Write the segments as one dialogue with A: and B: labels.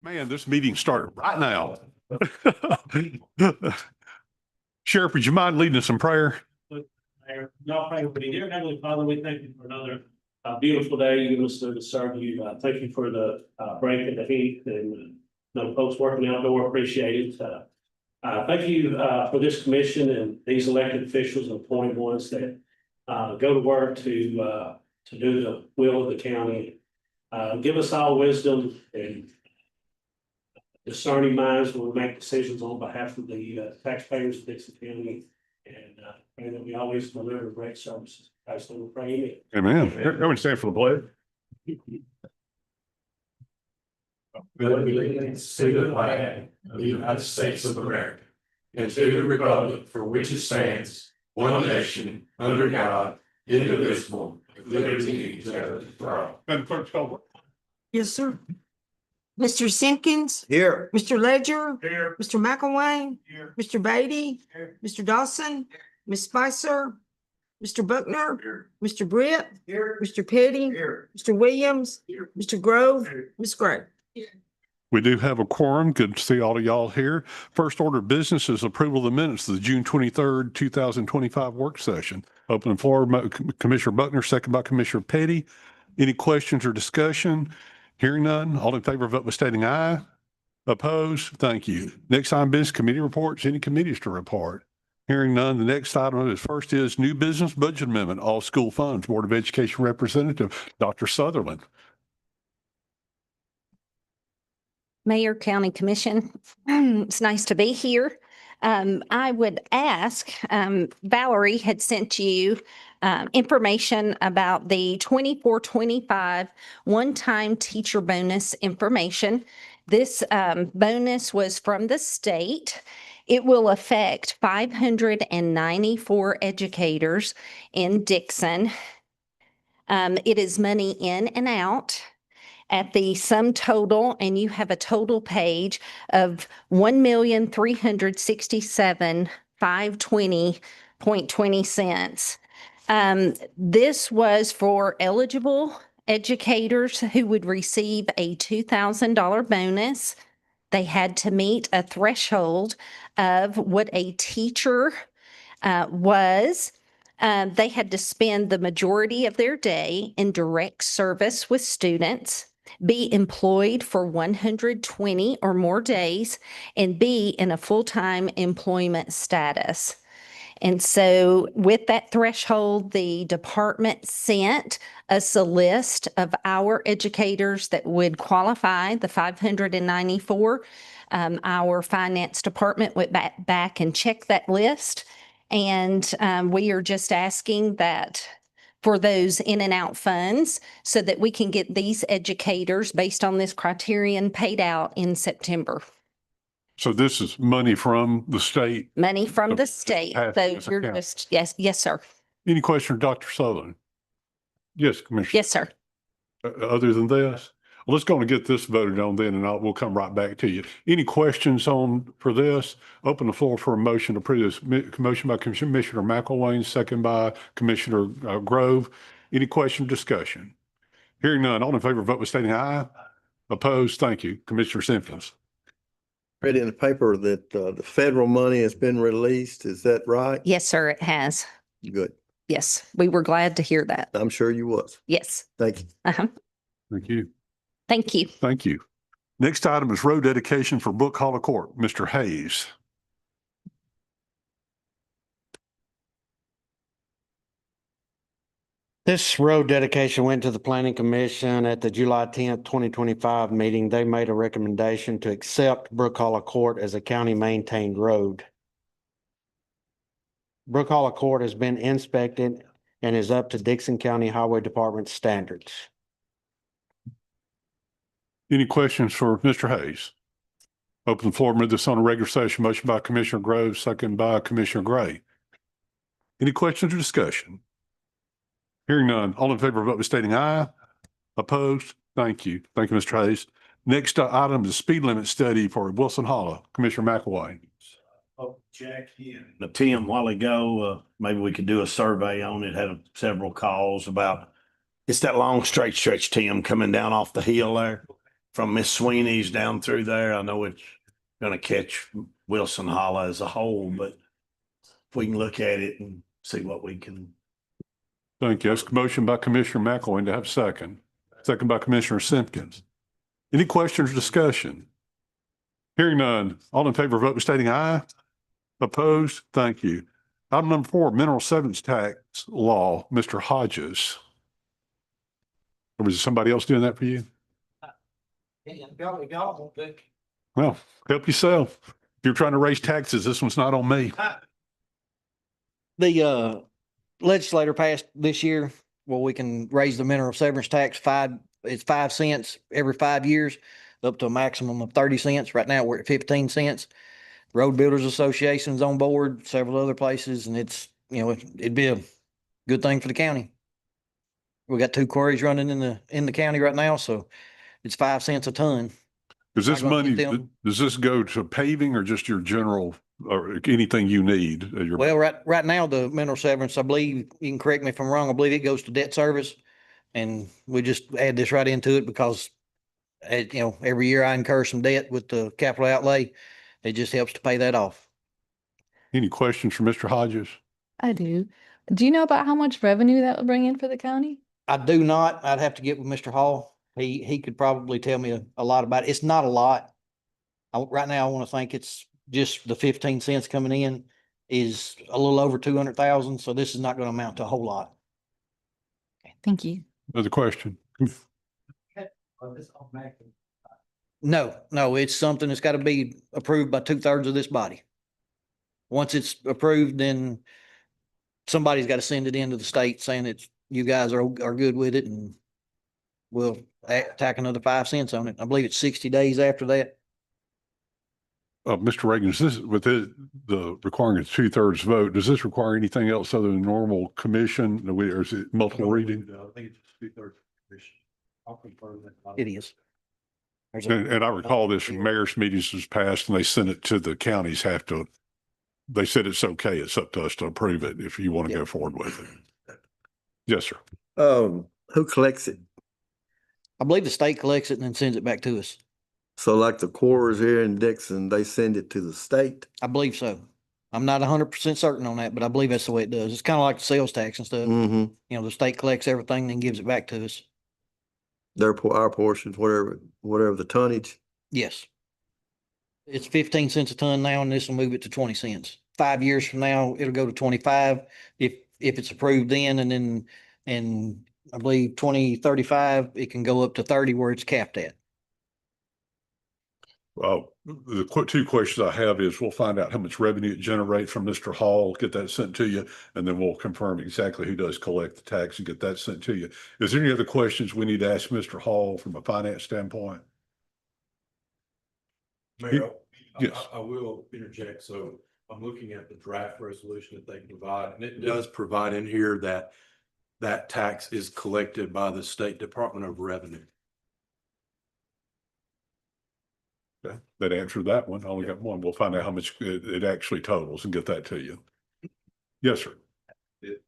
A: Man, this meeting started right now. Sheriff, would you mind leading us in prayer?
B: Y'all pray with me. Dear Heavenly Father, we thank you for another beautiful day you give us to serve you. Thank you for the break in the heat and folks working outdoor. Appreciate it. Thank you for this commission and these elected officials and appointed ones that go to work to do the will of the county. Give us all wisdom and discerning minds when we make decisions on behalf of the taxpayers of Dickson County, and pray that we always deliver great services. I still pray.
A: Amen. Everyone stand for the pledge.
C: With allegiance to the flag of the United States of America and to the republic for which it stands, one nation, under God, indivisible, with liberty and justice for all.
A: Madam Clerk, call.
D: Yes, sir. Mr. Simpkins.
E: Here.
D: Mr. Ledger.
A: Here.
D: Mr. McElwain.
A: Here.
D: Mr. Beatty.
A: Here.
D: Mr. Dawson. Ms. Spicer. Mr. Buckner.
A: Here.
D: Mr. Britt.
A: Here.
D: Mr. Petty.
A: Here.
D: Mr. Williams.
A: Here.
D: Mr. Grove.
A: Here.
D: Ms. Gray.
A: We do have a quorum. Good to see all of y'all here. First order of business is approval of the minutes of the June 23rd, 2025 work session. Open the floor, Commissioner Buckner, second by Commissioner Petty. Any questions or discussion? Hearing none, all in favor, vote by stating aye. Opposed? Thank you. Next item, business committee reports. Any committees to report? Hearing none, the next item is first is new business budget amendment, all school funds. Board of Education Representative, Dr. Sutherland.
F: Mayor, County Commission, it's nice to be here. I would ask, Valerie had sent you information about the 24-25 one-time teacher bonus information. This bonus was from the state. It will affect 594 educators in Dickson. It is money in and out at the sum total, and you have a total page of $1,367,520.20. This was for eligible educators who would receive a $2,000 bonus. They had to meet a threshold of what a teacher was. They had to spend the majority of their day in direct service with students, be employed for 120 or more days, and be in a full-time employment status. And so with that threshold, the department sent us a list of our educators that would qualify, the 594. Our finance department went back and checked that list. And we are just asking that for those in and out funds so that we can get these educators based on this criterion paid out in September.
A: So this is money from the state?
F: Money from the state. So you're
A: account.
F: just, yes, sir.
A: Any question, Dr. Sutherland? Yes, Commissioner.
F: Yes, sir.
A: Other than this? Well, let's go and get this voted on then, and we'll come right back to you. Any questions for this? Open the floor for a motion to approve this. Motion by Commissioner McElwain, second by Commissioner Grove. Any question, discussion? Hearing none, all in favor, vote by stating aye. Opposed? Thank you. Commissioner Simpkins.
E: Read in the paper that the federal money has been released. Is that right?
F: Yes, sir, it has.
E: Good.
F: Yes, we were glad to hear that.
E: I'm sure you was.
F: Yes.
E: Thank you.
F: Uh-huh.
A: Thank you.
F: Thank you.
A: Thank you. Next item is road dedication for Brook Hollow Court. Mr. Hayes.
G: This road dedication went to the Planning Commission at the July 10th, 2025 meeting. They made a recommendation to accept Brook Hollow Court as a county maintained road. Brook Hollow Court has been inspected and is up to Dickson County Highway Department standards.
A: Any questions for Mr. Hayes? Open the floor, move this on a regular session. Motion by Commissioner Grove, second by Commissioner Gray. Any questions or discussion? Hearing none, all in favor, vote by stating aye. Opposed? Thank you. Thank you, Mr. Hayes. Next item is speed limit study for Wilson Hollow. Commissioner McElwain.
B: Jack in the PM a while ago, maybe we could do a survey on it. Had several calls about, it's that long straight stretch, Tim, coming down off the hill there
H: from Miss Sweeney's down through there. I know it's gonna catch Wilson Hollow as a whole, but if we can look at it and see what we can.
A: Thank you. That's a motion by Commissioner McElwain to have second. Second by Commissioner Simpkins. Any questions or discussion? Hearing none. All in favor, vote by stating aye. Opposed? Thank you. Item number 4, mineral savings tax law, Mr. Hodges. Or was it somebody else doing that for you? Well, help yourself. If you're trying to raise taxes, this one's not on me.
I: The legislator passed this year where we can raise the mineral severance tax it's 5 cents every 5 years, up to a maximum of 30 cents. Right now, we're at 15 cents. Road Builders Association's on board, several other places, and it's, it'd be a good thing for the county. We got 2 quarries running in the county right now, so it's 5 cents a ton.
A: Does this
I: Not gonna
A: money,
I: get them-
A: does this go to paving or just your general, or anything you need?
I: Well, right now, the mineral severance, I believe, you can correct me if I'm wrong, I believe it goes to debt service. And we just add this right into it because, every year I incur some debt with the capital outlay. It just helps to pay that off.
A: Any questions for Mr. Hodges?
J: I do. Do you know about how much revenue that would bring in for the county?
I: I do not. I'd have to get with Mr. Hall. He could probably tell me a lot about it. It's not a lot. Right now, I want to think it's just the 15 cents coming in is a little over 200,000. So this is not going to amount to a whole lot.
J: Thank you.
A: Another question?
I: No, it's something that's got to be approved by 2/3 of this body. Once it's approved, then somebody's got to send it into the state saying that you guys are good with it, and we'll tack another 5 cents on it. I believe it's 60 days after that.
A: Mr. Reagan, is this with the requiring a 2/3 vote? Does this require anything else other than normal commission? Or is it multiple reading?
C: I think it's 2/3 commission. I'll confirm that.
I: It is.
A: And I recall this from mayor's meetings was passed and they sent it to the counties they said it's okay. It's up to us to approve it if you want to go forward with it. Yes, sir.
E: Who collects it?
I: I believe the state collects it and then sends it back to us.
E: So like the quarries here in Dickson, they send it to the state?
I: I believe so. I'm not 100% certain on that, but I believe that's the way it does. It's kind of like the sales tax and stuff.
E: Mm-hmm.
I: The state collects everything and then gives it back to us.
E: Our portions, whatever the tonnage.
I: Yes. It's 15 cents a ton now, and this will move it to 20 cents. 5 years from now, it'll go to 25 if it's approved then, and I believe 2035, it can go up to 30 where it's capped at.
A: Well, the 2 questions I have is we'll find out how much revenue it generates from Mr. Hall, get that sent to you, and then we'll confirm exactly who does collect the tax and get that sent to you. Is there any other questions we need to ask Mr. Hall from a finance standpoint?
C: Mayor,
A: Yes.
C: I will interject. So I'm looking at the draft resolution that they provide, and it does provide in here that that tax is collected by the State Department of Revenue.
A: Okay, that answered that one. I only got one. We'll find out how much it actually totals and get that to you. Yes, sir.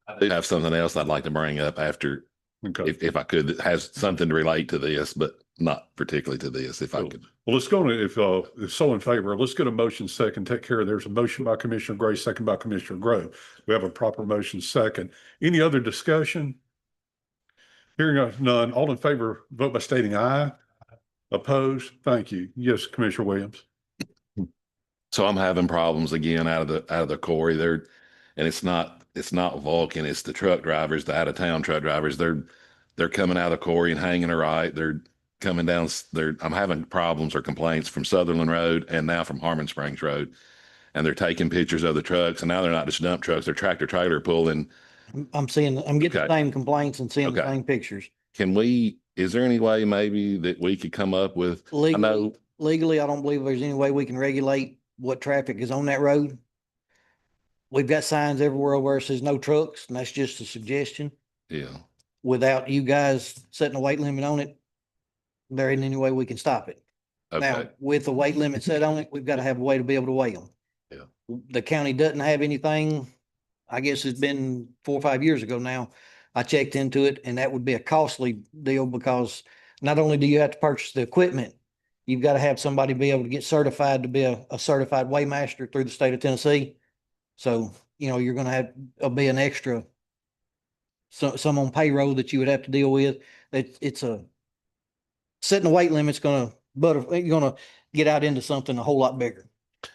K: I do have something else I'd like to bring up after,
A: Okay.
K: if I could, that has something to relate to this, but not particularly to this, if I
A: Cool.
K: could.
A: Well, let's go to, if so in favor, let's get a motion second, take care of, there's a motion by Commissioner Gray, second by Commissioner Grove. We have a proper motion second. Any other discussion? Hearing none, all in favor, vote by stating aye. Opposed? Thank you. Yes, Commissioner Williams.
K: So I'm having problems again out of the quarry there. And it's not Vulcan, it's the truck drivers, the out of town truck drivers. They're coming out of the quarry and hanging a right. They're coming down. I'm having problems or complaints from Sutherland Road and now from Harmon Springs Road. And they're taking pictures of the trucks, and now they're not just dump trucks, they're tractor trailer pulling.
I: I'm getting
K: Okay.
I: the same complaints and seeing the
K: Okay.
I: same pictures.
K: Is there any way maybe that we could come up with? I know,
I: Legally, I don't believe there's any way we can regulate what traffic is on that road. We've got signs everywhere where it says no trucks, and that's just a suggestion.
K: yeah,
I: Without you guys setting a weight limit on it, there ain't any way we can stop it. Now,
K: okay,
I: with the weight limit set on it, we've got to have a way to be able to weigh them.
K: Yeah.
I: The county doesn't have anything. I guess it's been 4 or 5 years ago now. I checked into it, and that would be a costly deal because not only do you have to purchase the equipment you've got to have somebody be able to get certified to be a certified weighmaster through the state of Tennessee. So, you know, you're gonna have, be an extra, some on payroll that you would have to deal with. It's a, setting the weight limit's gonna, you're gonna get out into something a whole lot bigger.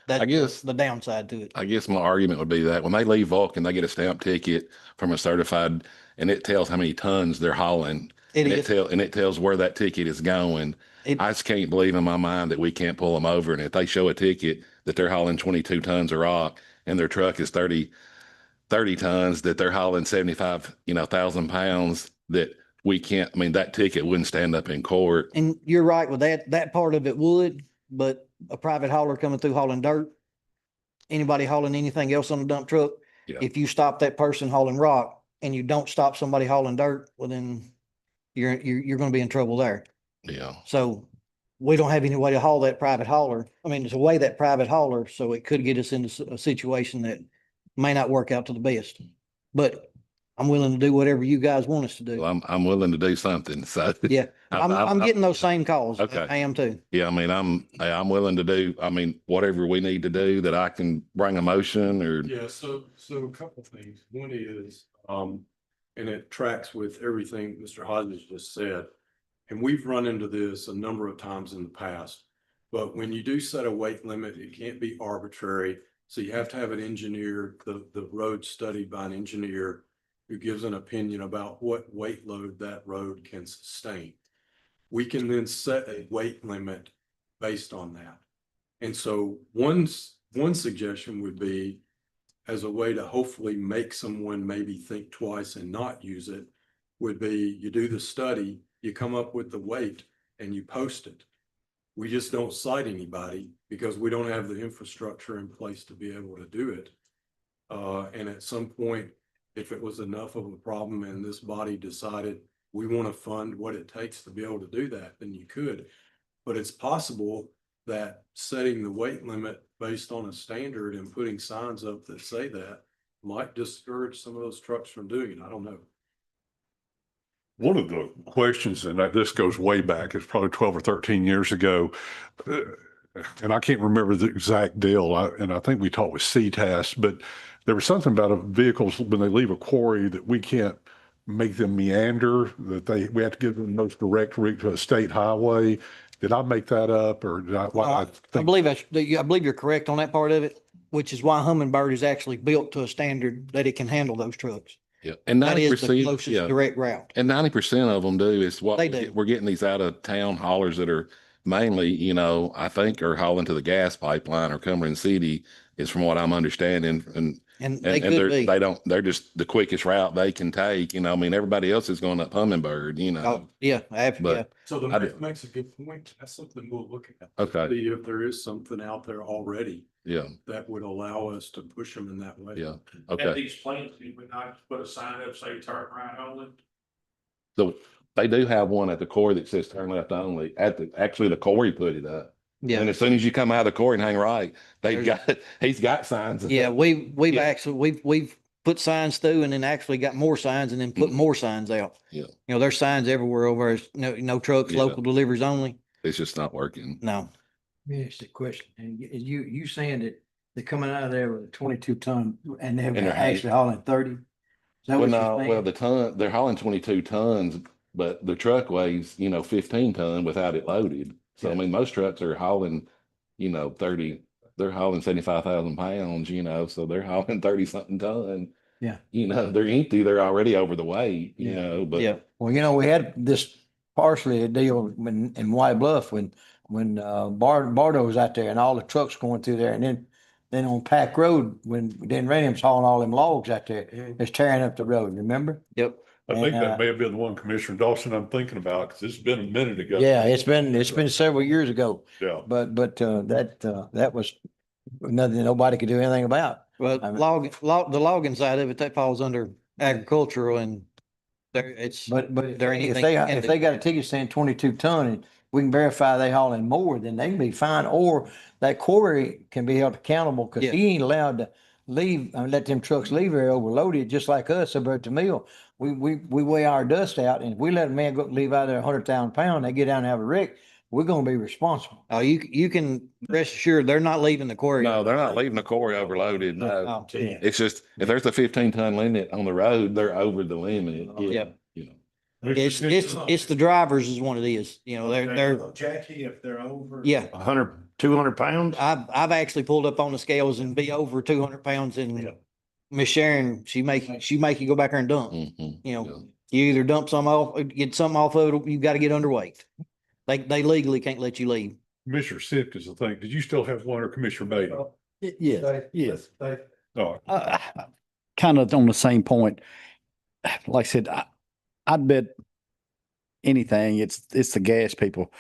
I: That's
K: guess-
I: the downside to it.
K: I guess my argument would be that when they leave Vulcan, they get a stamp ticket from a certified, and it tells how many tons they're hauling.
I: It
K: and
I: is.
K: it tells where that ticket is going. I just can't believe in my mind that we can't pull them over. And if they show a ticket that they're hauling 22 tons of rock and their truck is 30 tons, that they're hauling 75, 1,000 pounds, that we can't, I mean, that ticket wouldn't stand up in court.
I: And you're right with that. That part of it would, but a private hauler coming through hauling dirt, anybody hauling anything else on a dump truck,
K: Yeah.
I: if you stop that person hauling rock and you don't stop somebody hauling dirt, well, then you're going to be in trouble there.
K: Yeah.
I: So we don't have any way to haul that private hauler. I mean, it's a way that private hauler, so it could get us into a situation that may not work out to the best. But I'm willing to do whatever you guys want us to do.
K: Well, I'm willing to do something. So
I: Yeah, I'm getting those same calls.
K: Okay.
I: I am too.
K: yeah, I mean, I'm willing to do, I mean, whatever we need to do that I can bring a motion or.
C: Yeah, so a couple things. One is, and it tracks with everything Mr. Hodges just said. And we've run into this a number of times in the past. But when you do set a weight limit, it can't be arbitrary. So you have to have an engineer, the road studied by an engineer who gives an opinion about what weight load that road can sustain. We can then set a weight limit based on that. And so one suggestion would be, as a way to hopefully make someone maybe think twice and not use it, would be you do the study, you come up with the weight and you post it. We just don't cite anybody because we don't have the infrastructure in place to be able to do it. And at some point, if it was enough of a problem and this body decided we want to fund what it takes to be able to do that, then you could. But it's possible that setting the weight limit based on a standard and putting signs up that say that might discourage some of those trucks from doing it. I don't know.
A: One of the questions, and this goes way back, it's probably 12 or 13 years ago, and I can't remember the exact deal, and I think we talked with CTAS, but there was something about vehicles when they leave a quarry that we can't make them meander, that we have to give them the most direct route to a state highway. Did I make that up, or did I
I: believe you're correct on that part of it, which is why Humminbird is actually built to a standard that it can handle those trucks.
K: Yeah, and
I: That is the
K: 90%,
I: closest
K: yeah,
I: direct route.
K: and 90% of them do is what
I: They do.
K: we're getting these out of town haulers that are mainly, I think are hauling to the gas pipeline or Cumberland City is from what I'm understanding.
I: And they could be.
K: They're just the quickest route they can take. I mean, everybody else is going up Humminbird,
I: Oh, yeah,
K: But-
I: yeah.
C: So the
K: I
C: mayor
K: do.
C: makes a good point. That's something we'll look at.
K: Okay.
C: See if there is something out there already
K: yeah,
C: that would allow us to push them in that way.
K: yeah.
B: At
K: Okay.
B: these plants, you would not put a sign up, say turn right only.
K: So they do have one at the quarry that says turn left only. Actually, the quarry put it up.
I: Yeah.
K: And as soon as you come out of the quarry and hang right, he's got signs.
I: Yeah, we've
K: Yeah.
I: actually, we've put signs through and then actually got more signs and then put more signs out.
K: Yeah.
I: There's signs everywhere over, no trucks,
K: Yeah.
I: local deliveries only.
K: It's just not working.
I: No.
L: Let me ask the question, and you saying that they're coming out of there with a 22 ton and they're
K: they're
L: actually hauling 30? Is that
K: Well,
L: what you're
K: no,
L: saying?
K: they're hauling 22 tons, but the truck weighs, 15 ton without it loaded. So, I
L: Yeah.
K: mean, most trucks are hauling, 30, they're hauling 75,000 pounds, so they're hauling 30 something ton.
L: Yeah.
K: They're empty, they're already over the weight, but.
I: Yeah.
L: Well, we had this partially a deal in White Bluff when Bardo was out there and all the trucks going through there, and then on Pack Road when Dan Randham's hauling all them logs out there, it's tearing up the road. Remember?
I: Yep.
A: I think
L: And,
A: that may have been the one, Commissioner Dawson, I'm thinking about, because it's been a minute ago.
L: Yeah, it's been several years ago,
A: Yeah.
L: but that was nothing nobody could do anything about.
I: Well,
L: I mean-
I: the logging side of it, that falls under agricultural and it's.
L: But
I: there
L: if
I: anything
L: they got a ticket saying 22 ton and we can verify they hauling more, then they can be fined, or that quarry can be held accountable because
I: Yeah.
L: he ain't allowed to leave, let them trucks leave there overloaded, just like us over at the mill. We weigh our dust out, and if we let a man go leave out there 100,000 pounds, they get down and have a wreck, we're gonna be responsible.
I: Oh, you can rest assured, they're not leaving the quarry.
K: No, they're not leaving the quarry overloaded. No.
I: Oh,
L: Yeah.
K: It's just, if there's a 15-ton limit on the road, they're over the limit.
I: Yep.
K: You know.
I: It's the drivers is what it is. You know, they're,
H: Jackie, if they're over.
I: yeah.
H: 200 pounds?
I: I've actually pulled up on the scales and be over 200 pounds, and Miss Sharon, she make you go back there and dump.
K: Mhm.
I: You know, you either dump some off, get something off of it, you got to get underweight. They legally can't let you leave.
A: Commissioner Sick is the thing. Did you still have one or Commissioner Beatty?
L: Yes, yes.
A: Oh,
M: Kind of on the same point. Like I said, I'd bet anything, it's the gas people.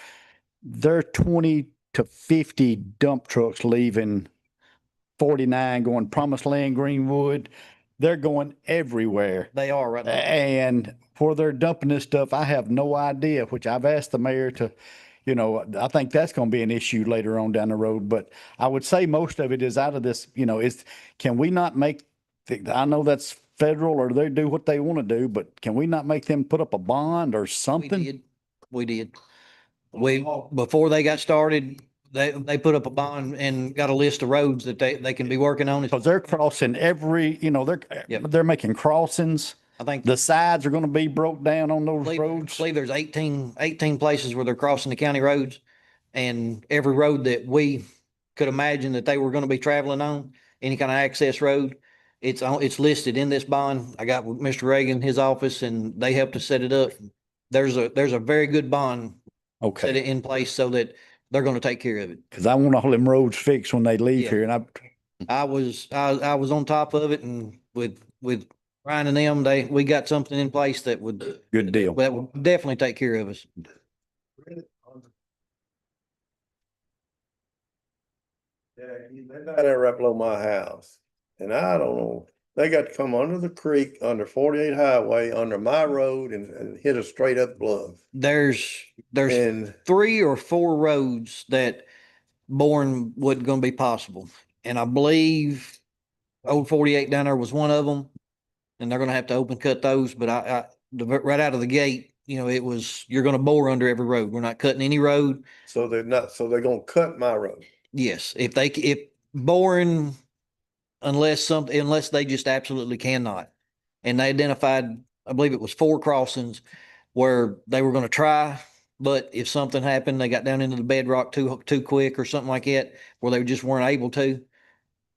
M: There are 20 to 50 dump trucks leaving 49 going Promised Land, Greenwood. They're going everywhere.
I: They are right now.
M: And where they're dumping this stuff, I have no idea, which I've asked the mayor to, I think that's going to be an issue later on down the road. But I would say most of it is out of this, can we not make, I know that's federal or they do what they want to do, but can we not make them put up a bond or something?
I: We did. Before they got started, they put up a bond and got a list of roads that they can be working on.
M: Because they're crossing they're making crossings.
I: I think
M: The sides are going to be broke down on those
I: I
M: roads.
I: believe there's 18 places where they're crossing the county roads, and every road that we could imagine that they were going to be traveling on, any kind of access road, it's listed in this bond. I got with Mr. Reagan, his office, and they helped us set it up. There's a very good bond set
M: Okay.
I: it in place so that they're going to take care of it.
M: Because I want all them roads fixed when they leave
I: Yeah.
M: here. And
I: I was on top of it, and with Ryan and them, we got something in place that would
M: good deal.
I: definitely take care of us.
E: They got there right below my house, and I don't know, they got to come under the creek, under 48 highway, under my road and hit a straight up bluff.
I: There's
E: And
I: 3 or 4 roads that boring wasn't going to be possible, and I believe Old 48 down there was one of them, and they're going to have to open cut those. But right out of the gate, you're going to bore under every road. We're not cutting any road.
E: so they're gonna cut my road.
I: Yes, if boring, unless they just absolutely cannot. And they identified, I believe it was 4 crossings where they were going to try, but if something happened, they got down into the bedrock too quick or something like that, where they just weren't able to.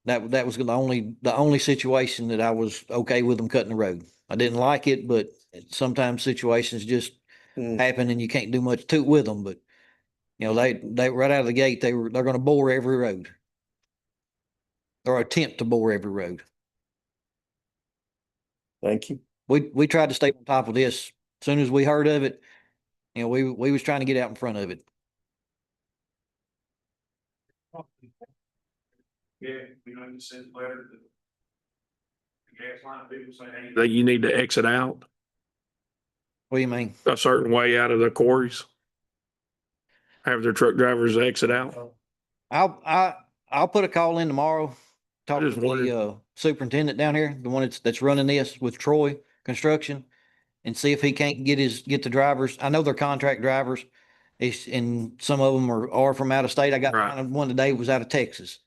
I: That was the only situation that I was okay with them cutting the road. I didn't like it, but sometimes situations just happen and you can't do much with them. But they right out of the gate, they're going to bore every road, or attempt to bore every road.
E: Thank you.
I: We tried to stay on top of this. As soon as we heard of it, we was trying to get out in front of it.
C: Yeah, we know you sent a letter to the gas line people saying, hey, that you need to exit out
I: What do you mean?
C: a certain way out of the quarries. Have their truck drivers exit out.
I: I'll put a call in tomorrow. Talk to
C: just wondered.
I: the superintendent down here, the one that's running this with Troy Construction, and see if he can't get the drivers. I know they're contract drivers. And some of them are from out of state. I got
C: Right.
I: one today was out of Texas.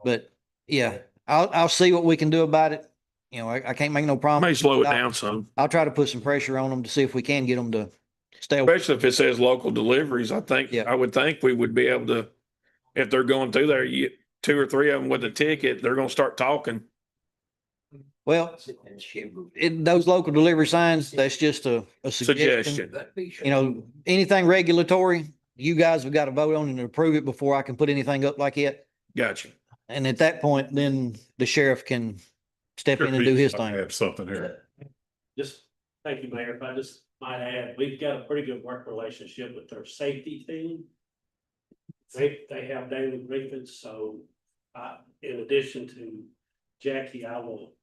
I: But yeah, I'll see what we can do about it. I can't make no promise.
C: May slow it down some,
I: I'll try to put some pressure on them to see if we can get them to stay.
C: especially if it says local deliveries.
I: Yeah.
C: I would think we would be able to, if they're going through there, you get 2 or 3 of them with a ticket, they're going to start talking.
I: Well, those local delivery signs, that's just a suggestion. Anything regulatory, you guys have got to vote on and approve it before I can put anything up like it.
C: Gotcha.
I: And at that point, then the sheriff can step in and do his
A: I
I: thing.
A: have something here.
B: Just, thank you, Mayor. If I just might add, we've got a pretty good work relationship with their safety team. They have daily briefings, so in addition to Jackie, I will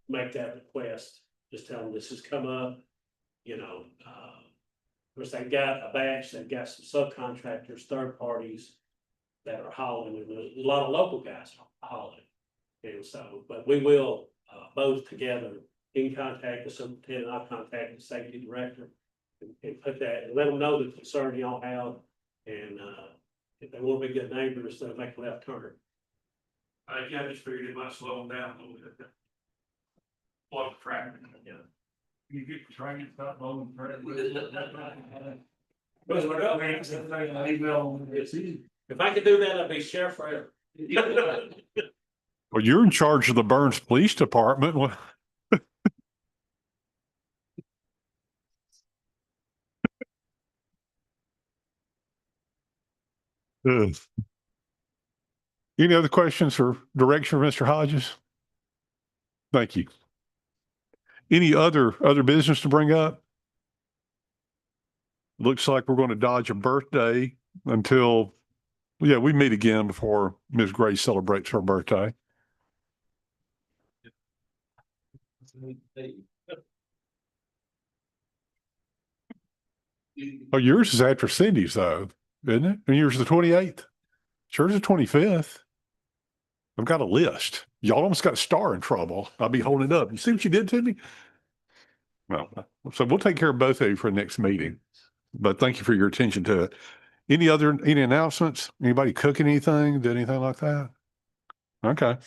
B: make that request. Just tell them this has come up, of course, they've got a batch, they've got some subcontractors, third parties that are hauling, and a lot of local guys are hauling. And so, but we will, both together, in contact with superintendent, I'll contact the safety director and put that, and let them know the concern y'all have. And, if they want to be good neighbors, they'll make a left turn.
C: I just figured it might slow them down a little bit. Block traffic.
B: Yeah.
C: You get the train, stop blowing traffic.
B: If I could do that, I'd be sheriff forever.
A: Well, you're in charge of the Burns Police Department. Well, Any other questions or direction for Mr. Hodges? Thank you. Any other business to bring up? Looks like we're going to dodge a birthday until, yeah, we meet again before Ms. Gray celebrates her birthday. Oh, yours is after Cindy's though, isn't it? And yours is the 28th. Yours is the 25th. I've got a list. Y'all almost got Star in trouble. I'll be holding it up. You see what you did to me? Well, so we'll take care of both of you for the next meeting. But thank you for your attention to it. Any announcements? Anybody cooking anything? Did anything like that? Okay.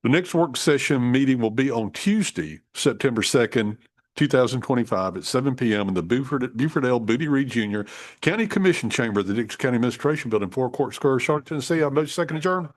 A: The next work session meeting will be on Tuesday, September 2nd, 2025 at 7 p.m. in the Buford L. Booty Reed Jr. County Commission Chamber of the Dickson County Administration Building, 4 Court Square, Charlotte, Tennessee. I move second adjourn.